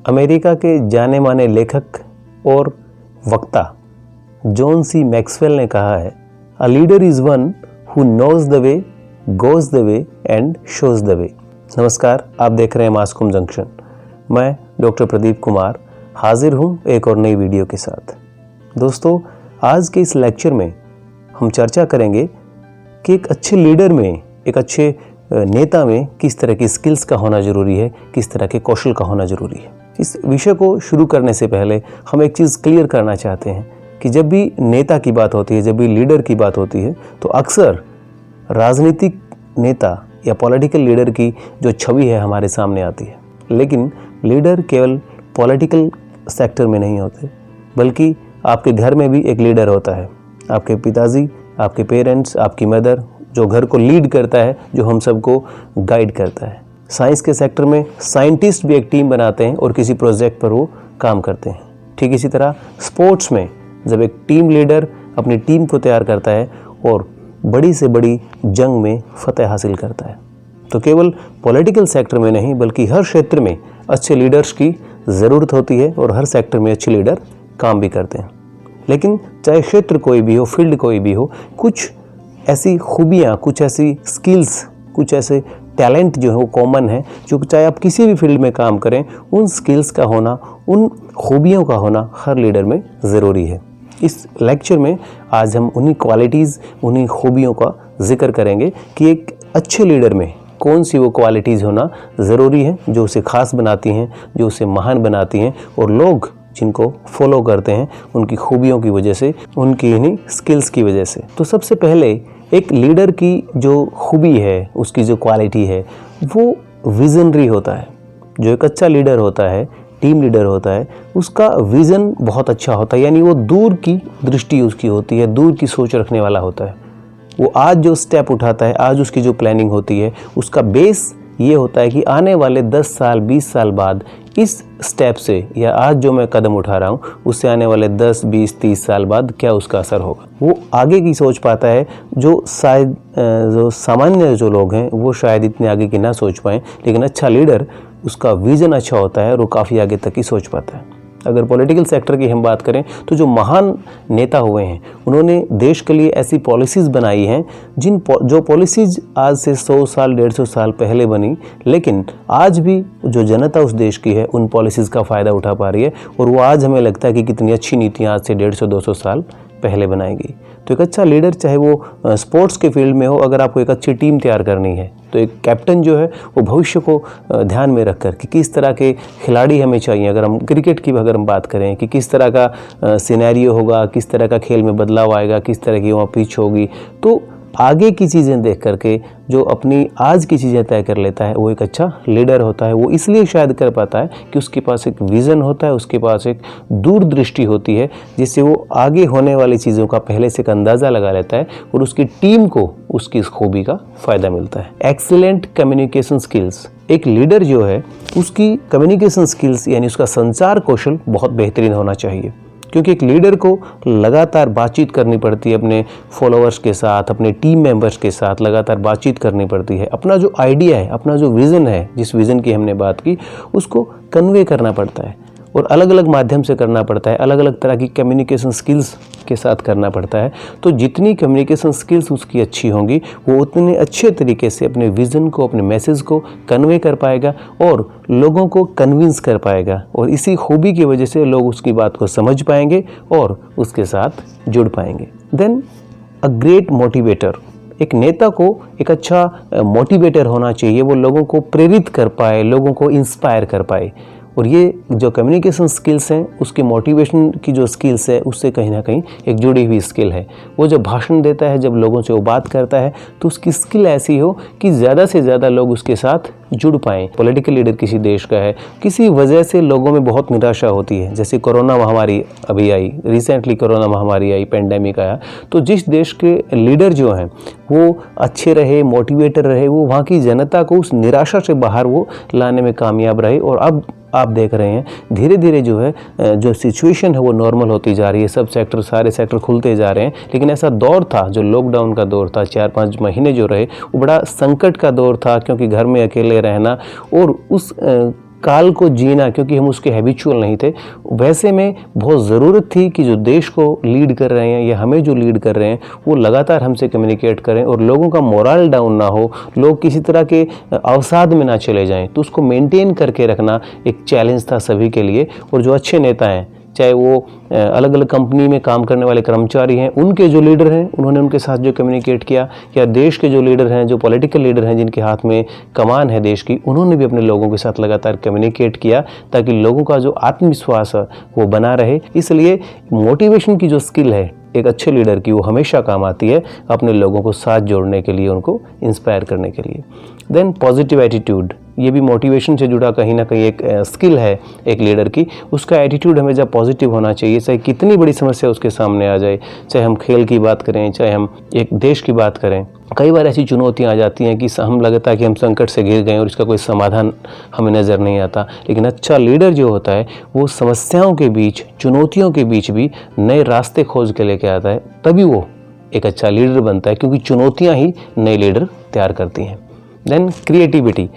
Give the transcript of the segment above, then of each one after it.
America के जाने माने लेखक और वक्ता जॉन सी मैक्सवेल ने कहा है, a leader is one who knows the way, goes the way and shows the way. नमस्कार, आप देख रहे हैं मास्कोम जंक्शन। मैं डॉक्टर प्रदीप कुमार हाजिर हूँ एक और नई वीडियो के साथ। दोस्तों, आज के इस लेक्चर में हम चर्चा करेंगे कि एक अच्छे लीडर में, एक अच्छे नेता में किस तरह की स्किल्स का होना ज़रूरी है, किस तरह के कौशल का होना ज़रूरी है। इस विषय को शुरू करने से पहले हम एक चीज़ क्लियर करना चाहते हैं कि जब भी नेता की बात होती है, जब भी लीडर की बात होती है, तो अक्सर राजनीतिक नेता या पॉलिटिकल लीडर की जो छवि है हमारे सामने आती है। लेकिन लीडर केवल पॉलिटिकल सेक्टर में नहीं होते, बल्कि आपके घर में भी एक लीडर होता है। आपके पिताजी, आपके पेरेंट्स, आपकी मदर, जो घर को लीड करता है, जो हम सबको गाइड करता है। साइंस के सेक्टर में साइंटिस्ट भी एक टीम बनाते हैं और किसी प्रोजेक्ट पर वो काम करते हैं। ठीक इसी तरह स्पोर्ट्स में जब एक टीम लीडर अपनी टीम को तैयार करता है और बड़ी से बड़ी जंग में फतह हासिल करता है, तो केवल पॉलिटिकल सेक्टर में नहीं बल्कि हर क्षेत्र में अच्छे लीडर्स की ज़रूरत होती है और हर सेक्टर में अच्छे लीडर काम भी करते हैं। लेकिन चाहे क्षेत्र कोई भी हो, फील्ड कोई भी हो, कुछ ऐसी खूबियाँ, कुछ ऐसी स्किल्स, कुछ ऐसे टैलेंट जो है वो कॉमन है, जो चाहे आप किसी भी फील्ड में काम करें, उन स्किल्स का होना, उन खूबियों का होना हर लीडर में ज़रूरी है। इस लेक्चर में आज हम उन्हीं क्वालिटीज़, उन्हीं खूबियों का जिक्र करेंगे कि एक अच्छे लीडर में कौन सी वो क्वालिटीज़ होना ज़रूरी है जो उसे ख़ास बनाती हैं, जो उसे महान बनाती हैं और लोग जिनको फॉलो करते हैं उनकी खूबियों की वजह से, उनकी इन्हीं स्किल्स की वजह से। तो सबसे पहले एक लीडर की जो खूबी है, उसकी जो क्वालिटी है, वो विजनरी होता है। जो एक अच्छा लीडर होता है, टीम लीडर होता है, उसका विज़न बहुत अच्छा होता है, यानी वो दूर की दृष्टि उसकी होती है, दूर की सोच रखने वाला होता है। वो आज जो स्टेप उठाता है, आज उसकी जो प्लानिंग होती है, उसका बेस ये होता है कि आने वाले 10 साल 20 साल बाद इस स्टेप से, या आज जो मैं कदम उठा रहा हूँ, उससे आने वाले 10 20 30 साल बाद क्या उसका असर होगा। वो आगे की सोच पाता है, जो शायद जो सामान्य जो लोग हैं वो शायद इतने आगे की ना सोच पाएँ। लेकिन अच्छा लीडर, उसका विज़न अच्छा होता है और वो काफ़ी आगे तक ही सोच पाता है। अगर पॉलिटिकल सेक्टर की हम बात करें तो जो महान नेता हुए हैं, उन्होंने देश के लिए ऐसी पॉलिसीज़ बनाई हैं जो पॉलिसीज़ आज से 100 साल 150 साल पहले बनी, लेकिन आज भी जो जनता उस देश की है उन पॉलिसीज़ का फ़ायदा उठा पा रही है और वो आज हमें लगता है कि कितनी अच्छी नीतियाँ आज से 150-200 साल पहले बनाई गई। तो एक अच्छा लीडर, चाहे वो स्पोर्ट्स के फील्ड में हो, अगर आपको एक अच्छी टीम तैयार करनी है तो एक कैप्टन जो है वो भविष्य को ध्यान में रखकर कि किस तरह के खिलाड़ी हमें चाहिए। अगर हम क्रिकेट की अगर हम बात करें कि किस तरह का सिनेरियो होगा, किस तरह का खेल में बदलाव आएगा, किस तरह की वहाँ पिच होगी, तो आगे की चीज़ें देख करके जो अपनी आज की चीज़ें तय कर लेता है वो एक अच्छा लीडर होता है। वो इसलिए शायद कर पाता है कि उसके पास एक विज़न होता है, उसके पास एक दूरदृष्टि होती है, जिससे वो आगे होने वाली चीज़ों का पहले से एक अंदाज़ा लगा लेता है और उसकी टीम को उसकी इस खूबी का फ़ायदा मिलता है। Excellent communication skills. एक लीडर जो है उसकी कम्युनिकेशन स्किल्स यानी उसका संचार कौशल बहुत बेहतरीन होना चाहिए, क्योंकि एक लीडर को लगातार बातचीत करनी पड़ती है अपने फॉलोअर्स के साथ, अपने टीम मेंबर्स के साथ लगातार बातचीत करनी पड़ती है। अपना जो आइडिया है, अपना जो विज़न है, जिस विज़न की हमने बात की, उसको कन्वे करना पड़ता है और अलग अलग माध्यम से करना पड़ता है, अलग अलग तरह की कम्युनिकेशन स्किल्स के साथ करना पड़ता है। तो जितनी कम्युनिकेशन स्किल्स उसकी अच्छी होंगी, वो उतने अच्छे तरीके से अपने विज़न को, अपने मैसेज को कन्वे कर पाएगा और लोगों को कन्विंस कर पाएगा, और इसी खूबी की वजह से लोग उसकी बात को समझ पाएंगे और उसके साथ जुड़ पाएंगे। Then a great motivator. एक नेता को एक अच्छा मोटिवेटर होना चाहिए, वो लोगों को प्रेरित कर पाए, लोगों को इंस्पायर कर पाए। और ये जो कम्युनिकेशन स्किल्स हैं, उसकी मोटिवेशन की जो स्किल्स है, उससे कहीं ना कहीं एक जुड़ी हुई स्किल है। वो जब भाषण देता है, जब लोगों से वो बात करता है, तो उसकी स्किल ऐसी हो कि ज़्यादा से ज़्यादा लोग उसके साथ जुड़ पाएँ। पॉलिटिकल लीडर किसी देश का है, किसी वजह से लोगों में बहुत निराशा होती है, जैसे कोरोना महामारी अभी आई, रिसेंटली कोरोना महामारी आई, पेंडेमिक आया, तो जिस देश के लीडर जो हैं वो अच्छे रहे, मोटिवेटर रहे, वो वहाँ की जनता को उस निराशा से बाहर वो लाने में कामयाब रहे। और अब आप देख रहे हैं धीरे धीरे जो है जो सिचुएशन है वो नॉर्मल होती जा रही है, सब सेक्टर, सारे सेक्टर खुलते जा रहे हैं। लेकिन ऐसा दौर था जो लॉकडाउन का दौर था, 4-5 महीने जो रहे, वो बड़ा संकट का दौर था, क्योंकि घर में अकेले रहना और उस काल को जीना, क्योंकि हम उसके हैबिचुअल नहीं थे, वैसे में बहुत ज़रूरत थी कि जो देश को लीड कर रहे हैं या हमें जो लीड कर रहे हैं वो लगातार हमसे कम्युनिकेट करें और लोगों का मोरल डाउन ना हो, लोग किसी तरह के अवसाद में ना चले जाएं। तो उसको मेंटेन करके रखना एक चैलेंज था सभी के लिए। और जो अच्छे नेता हैं, चाहे वो अलग अलग कंपनी में काम करने वाले कर्मचारी हैं, उनके जो लीडर हैं उन्होंने उनके साथ जो कम्युनिकेट किया, या देश के जो लीडर हैं, जो पॉलिटिकल लीडर हैं जिनके हाथ में कमान है देश की, उन्होंने भी अपने लोगों के साथ लगातार कम्युनिकेट किया ताकि लोगों का जो आत्मविश्वास है वो बना रहे। इसलिए मोटिवेशन की जो स्किल है एक अच्छे लीडर की, वो हमेशा काम आती है अपने लोगों को साथ जोड़ने के लिए, उनको इंस्पायर करने के लिए। देन पॉजिटिव एटीट्यूड, ये भी मोटिवेशन से जुड़ा कहीं ना कहीं एक स्किल है एक लीडर की। उसका एटीट्यूड हमेशा पॉजिटिव होना चाहिए, चाहे कितनी बड़ी समस्या उसके सामने आ जाए, चाहे हम खेल की बात करें, चाहे हम एक देश की बात करें। कई बार ऐसी चुनौतियां आ जाती हैं कि हम लगता है कि हम संकट से घिर गए और इसका कोई समाधान हमें नज़र नहीं आता, लेकिन अच्छा लीडर जो होता है वो समस्याओं के बीच, चुनौतियों के बीच भी नए रास्ते खोज के लेके आता है, तभी वो एक अच्छा लीडर बनता है, क्योंकि चुनौतियाँ ही नए लीडर तैयार करती हैं। देन क्रिएटिविटी,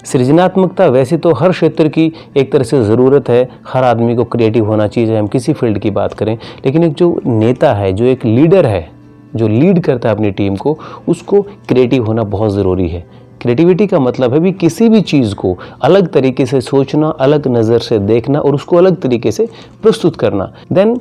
सृजनात्मकता वैसे तो हर क्षेत्र की एक तरह से ज़रूरत है, हर आदमी को क्रिएटिव होना चाहिए, चाहे हम किसी फील्ड की बात करें। लेकिन एक जो नेता है, जो एक लीडर है, जो लीड करता है अपनी टीम को, उसको क्रिएटिव होना बहुत ज़रूरी है। क्रिएटिविटी का मतलब है भी किसी भी चीज़ को अलग तरीके से सोचना, अलग नज़र से देखना और उसको अलग तरीके से प्रस्तुत करना। देन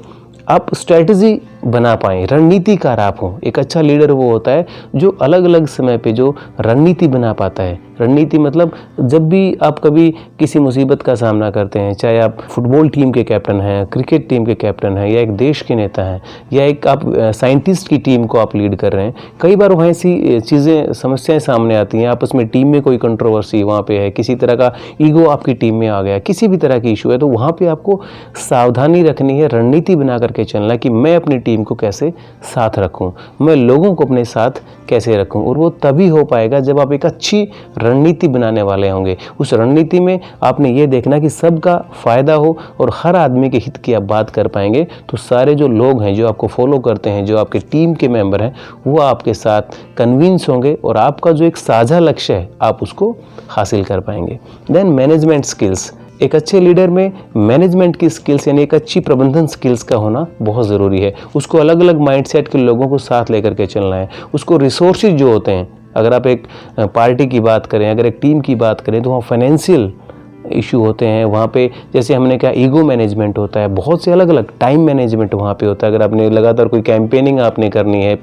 आप स्ट्रैटेजी बना पाएँ, रणनीतिकार आप हों। एक अच्छा लीडर वो होता है जो अलग अलग समय पे जो रणनीति बना पाता है। रणनीति मतलब जब भी आप कभी किसी मुसीबत का सामना करते हैं, चाहे आप फुटबॉल टीम के कैप्टन हैं, क्रिकेट टीम के कैप्टन हैं, या एक देश के नेता हैं, या एक आप साइंटिस्ट की टीम को आप लीड कर रहे हैं, कई बार वहाँ ऐसी चीज़ें, समस्याएं सामने आती हैं, आपस में टीम में कोई कंट्रोवर्सी वहाँ पे है, किसी तरह का ईगो आपकी टीम में आ गया, किसी भी तरह की इशू है, तो वहाँ पर आपको सावधानी रखनी है, रणनीति बना करके चलना कि मैं अपनी टीम को कैसे साथ रखूं, मैं लोगों को अपने साथ कैसे रखूं। और वो तभी हो पाएगा जब आप एक अच्छी रणनीति बनाने वाले होंगे। उस रणनीति में आपने ये देखना कि सबका फ़ायदा हो और हर आदमी के हित की आप बात कर पाएंगे, तो सारे जो लोग हैं, जो आपको फॉलो करते हैं, जो आपके टीम के मेंबर हैं, वो आपके साथ कन्विंस होंगे और आपका जो एक साझा लक्ष्य है आप उसको हासिल कर पाएंगे। देन मैनेजमेंट स्किल्स, एक अच्छे लीडर में मैनेजमेंट की स्किल्स यानी एक अच्छी प्रबंधन स्किल्स का होना बहुत ज़रूरी है। उसको अलग अलग माइंडसेट के लोगों को साथ लेकर के चलना है। उसको रिसोर्सेज जो होते हैं, अगर आप एक पार्टी की बात करें, अगर एक टीम की बात करें, तो वहाँ फाइनेंशियल इशू होते हैं, वहाँ पे जैसे हमने कहा ईगो मैनेजमेंट होता है, बहुत से अलग अलग टाइम मैनेजमेंट वहाँ पे होता है। अगर आपने लगातार कोई कैंपेनिंग आपने करनी है,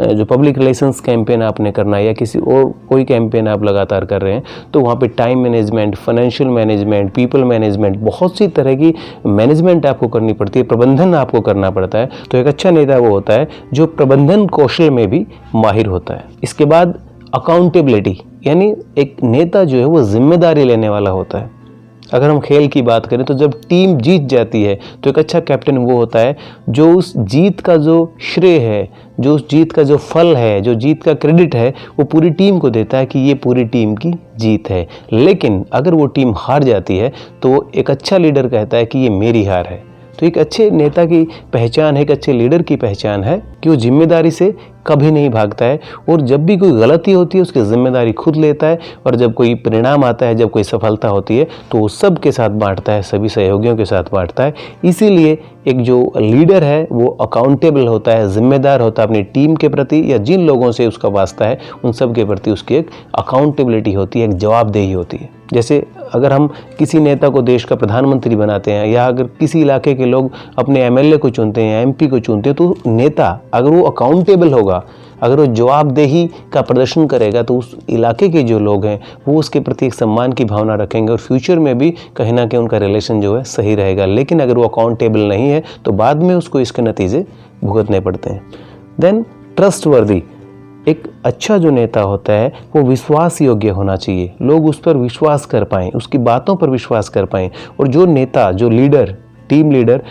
जो पब्लिक रिलेशंस कैंपेन आपने करना है, या किसी और कोई कैंपेन आप लगातार कर रहे हैं, तो वहाँ पे time management, financial management, people management, बहुत सी तरह की मैनेजमेंट आपको करनी पड़ती है, प्रबंधन आपको करना पड़ता है। तो एक अच्छा नेता वो होता है जो प्रबंधन कौशल में भी माहिर होता है। इसके बाद अकाउंटेबिलिटी, यानी एक नेता जो है वो जिम्मेदारी लेने वाला होता है। अगर हम खेल की बात करें तो जब टीम जीत जाती है तो एक अच्छा कैप्टन वो होता है जो उस जीत का जो श्रेय है, जो उस जीत का जो फल है, जो जीत का क्रेडिट है, वो पूरी टीम को देता है कि ये पूरी टीम की जीत है। लेकिन अगर वो टीम हार जाती है तो एक अच्छा लीडर कहता है कि ये मेरी हार है। तो एक अच्छे नेता की पहचान है, एक अच्छे लीडर की पहचान है कि वो जिम्मेदारी से कभी नहीं भागता है, और जब भी कोई गलती होती है उसकी जिम्मेदारी खुद लेता है, और जब कोई परिणाम आता है, जब कोई सफलता होती है, तो वो सबके साथ बांटता है, सभी सहयोगियों के साथ बांटता है। इसीलिए एक जो लीडर है वो अकाउंटेबल होता है, जिम्मेदार होता है अपनी टीम के प्रति, या जिन लोगों से उसका वास्ता है उन सब के प्रति उसकी एक अकाउंटेबिलिटी होती है, एक जवाबदेही होती है। जैसे अगर हम किसी नेता को देश का प्रधानमंत्री बनाते हैं, या अगर किसी इलाके के लोग अपने एमएलए को चुनते हैं, एमपी को चुनते हैं, तो नेता अगर वो अकाउंटेबल होगा, अगर वो जवाबदेही का प्रदर्शन करेगा, तो उस इलाके के जो लोग हैं वो उसके प्रति एक सम्मान की भावना रखेंगे, और फ्यूचर में भी कहीं ना कहीं उनका रिलेशन जो है सही रहेगा। लेकिन अगर वो अकाउंटेबल नहीं है तो बाद में उसको इसके नतीजे भुगतने पड़ते हैं। देन ट्रस्टवर्दी, एक अच्छा जो नेता होता है वो विश्वास योग्य होना चाहिए, लोग उस पर विश्वास कर पाएँ, उसकी बातों पर विश्वास कर पाएँ। और जो नेता, जो लीडर, टीम लीडर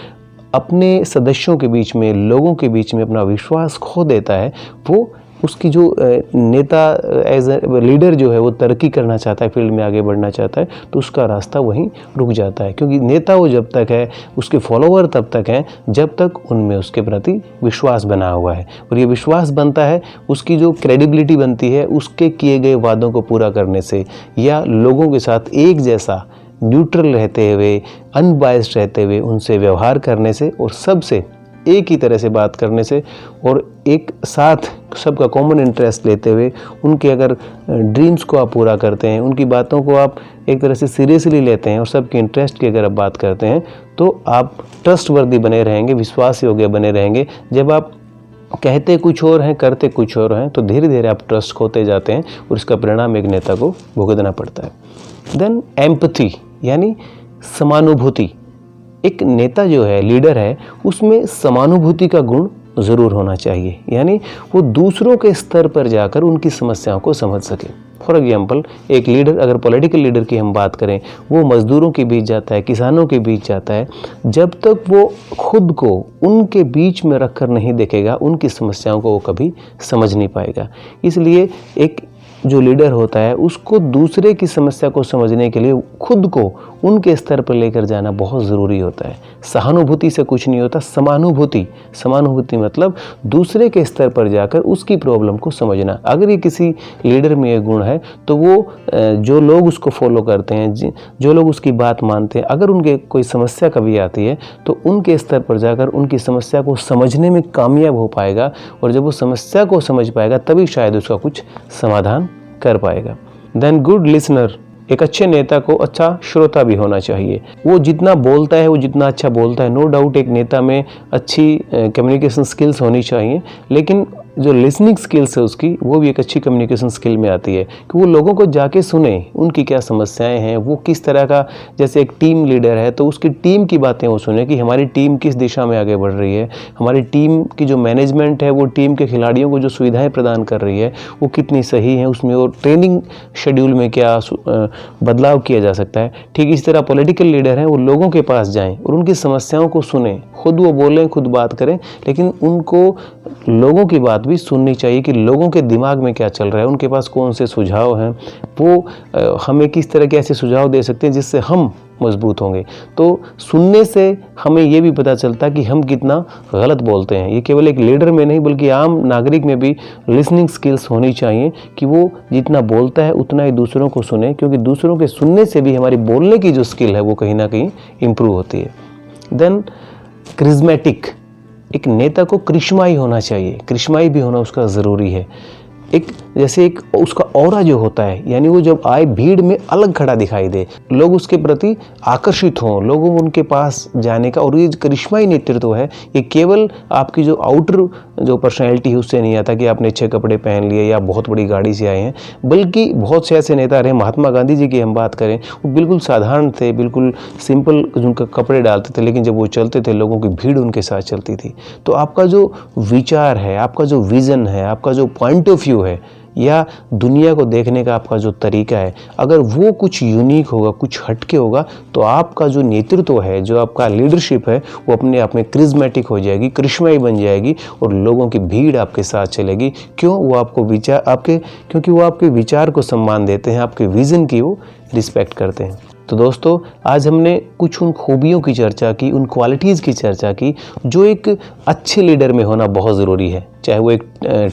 अपने सदस्यों के बीच में, लोगों के बीच में अपना विश्वास खो देता है, वो उसकी जो नेता एज ए लीडर जो है वो तरक्की करना चाहता है, फील्ड में आगे बढ़ना चाहता है, तो उसका रास्ता वहीं रुक जाता है। क्योंकि नेता वो जब तक है, उसके फॉलोअर तब तक हैं जब तक उनमें उसके प्रति विश्वास बना हुआ है। और ये विश्वास बनता है, उसकी जो क्रेडिबिलिटी बनती है उसके किए गए वादों को पूरा करने से, या लोगों के साथ एक जैसा न्यूट्रल रहते हुए, अनबायस्ड रहते हुए उनसे व्यवहार करने से और सबसे एक ही तरह से बात करने से और एक साथ सबका कॉमन इंटरेस्ट लेते हुए उनके अगर ड्रीम्स को आप पूरा करते हैं, उनकी बातों को आप एक तरह से सीरियसली लेते हैं और सबके इंटरेस्ट की अगर आप बात करते हैं तो आप ट्रस्टवर्दी बने रहेंगे, विश्वास योग्य बने रहेंगे। जब आप कहते कुछ और हैं, करते कुछ और हैं, तो धीरे धीरे आप ट्रस्ट खोते जाते हैं और इसका परिणाम एक नेता को भुगतना पड़ता है। देन एम्पैथी यानी समानुभूति। एक नेता जो है, लीडर है, उसमें समानुभूति का गुण ज़रूर होना चाहिए, यानी वो दूसरों के स्तर पर जाकर उनकी समस्याओं को समझ सके। फॉर एग्जाम्पल, एक लीडर, अगर पॉलिटिकल लीडर की हम बात करें, वो मज़दूरों के बीच जाता है, किसानों के बीच जाता है, जब तक वो खुद को उनके बीच में रखकर नहीं देखेगा, उनकी समस्याओं को वो कभी समझ नहीं पाएगा। इसलिए एक जो लीडर होता है उसको दूसरे की समस्या को समझने के लिए खुद को उनके स्तर पर लेकर जाना बहुत ज़रूरी होता है। सहानुभूति से कुछ नहीं होता, समानुभूति। समानुभूति मतलब दूसरे के स्तर पर जाकर उसकी प्रॉब्लम को समझना। अगर ये किसी लीडर में ये गुण है तो वो जो लोग उसको फॉलो करते हैं, जो लोग उसकी बात मानते हैं, अगर उनके कोई समस्या कभी आती है तो उनके स्तर पर जाकर उनकी समस्या को समझने में कामयाब हो पाएगा, और जब वो समस्या को समझ पाएगा तभी शायद उसका कुछ समाधान कर पाएगा। Then good listener. एक अच्छे नेता को अच्छा श्रोता भी होना चाहिए। वो जितना बोलता है, वो जितना अच्छा बोलता है, नो डाउट एक नेता में अच्छी कम्युनिकेशन स्किल्स होनी चाहिए, लेकिन जो लिसनिंग स्किल्स है उसकी, वो भी एक अच्छी कम्युनिकेशन स्किल में आती है कि वो लोगों को जाके सुने, उनकी क्या समस्याएं हैं, वो किस तरह का, जैसे एक टीम लीडर है तो उसकी टीम की बातें वो सुने कि हमारी टीम किस दिशा में आगे बढ़ रही है, हमारी टीम की जो मैनेजमेंट है वो टीम के खिलाड़ियों को जो सुविधाएं प्रदान कर रही है वो कितनी सही है, उसमें और ट्रेनिंग शेड्यूल में क्या बदलाव किया जा सकता है। ठीक इसी तरह पॉलिटिकल लीडर हैं, वो लोगों के पास जाएँ और उनकी समस्याओं को सुने, खुद वो बोलें, खुद बात करें, लेकिन उनको लोगों की बात भी सुननी चाहिए कि लोगों के दिमाग में क्या चल रहा है, उनके पास कौन से सुझाव हैं, वो हमें किस तरह के ऐसे सुझाव दे सकते हैं जिससे हम मजबूत होंगे। तो सुनने से हमें ये भी पता चलता है कि हम कितना गलत बोलते हैं। ये केवल एक लीडर में नहीं बल्कि आम नागरिक में भी लिसनिंग स्किल्स होनी चाहिए कि वो जितना बोलता है उतना ही दूसरों को सुने, क्योंकि दूसरों के सुनने से भी हमारी बोलने की जो स्किल है वो कहीं ना कहीं इम्प्रूव होती है। Then charismatic. एक नेता को करिश्माई होना चाहिए, करिश्माई भी होना उसका ज़रूरी है। एक जैसे एक उसका ऑरा जो होता है, यानी वो जब आए भीड़ में अलग खड़ा दिखाई दे, लोग उसके प्रति आकर्षित हों, लोगों को उनके पास जाने का। और ये करिश्माई नेतृत्व है, ये केवल आपकी जो आउटर जो पर्सनैलिटी है उससे नहीं आता कि आपने अच्छे कपड़े पहन लिए या बहुत बड़ी गाड़ी से आए हैं, बल्कि बहुत से ऐसे नेता रहे, महात्मा गांधी जी की हम बात करें, वो बिल्कुल साधारण थे, बिल्कुल सिंपल उनके कपड़े डालते थे, लेकिन जब वो चलते थे लोगों की भीड़ उनके साथ चलती थी। तो आपका जो विचार है, आपका जो विज़न है, आपका जो पॉइंट ऑफ व्यू है, या दुनिया को देखने का आपका जो तरीका है, अगर वो कुछ यूनिक होगा, कुछ हटके होगा, तो आपका जो नेतृत्व है, जो आपका लीडरशिप है, वो अपने आप में क्रिज्मेटिक हो जाएगी, करिश्माई बन जाएगी और लोगों की भीड़ आपके साथ चलेगी। क्यों? वो आपको क्योंकि वो आपके विचार को सम्मान देते हैं, आपके विज़न की वो रिस्पेक्ट करते हैं। तो दोस्तों, आज हमने कुछ उन खूबियों की चर्चा की, उन क्वालिटीज़ की चर्चा की जो एक अच्छे लीडर में होना बहुत ज़रूरी है। चाहे वो एक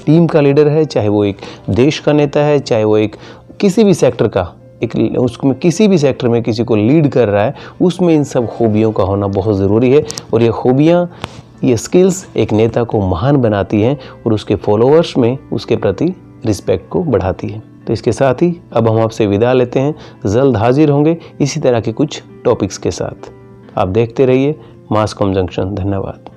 टीम का लीडर है, चाहे वो एक देश का नेता है, चाहे वो एक किसी भी सेक्टर का उसमें किसी भी सेक्टर में किसी को लीड कर रहा है, उसमें इन सब खूबियों का होना बहुत ज़रूरी है। और ये खूबियाँ, ये स्किल्स एक नेता को महान बनाती हैं और उसके फॉलोअर्स में उसके प्रति रिस्पेक्ट को बढ़ाती है। तो इसके साथ ही अब हम आपसे विदा लेते हैं। जल्द हाजिर होंगे इसी तरह के कुछ टॉपिक्स के साथ। आप देखते रहिए मास कॉम जंक्शन। धन्यवाद।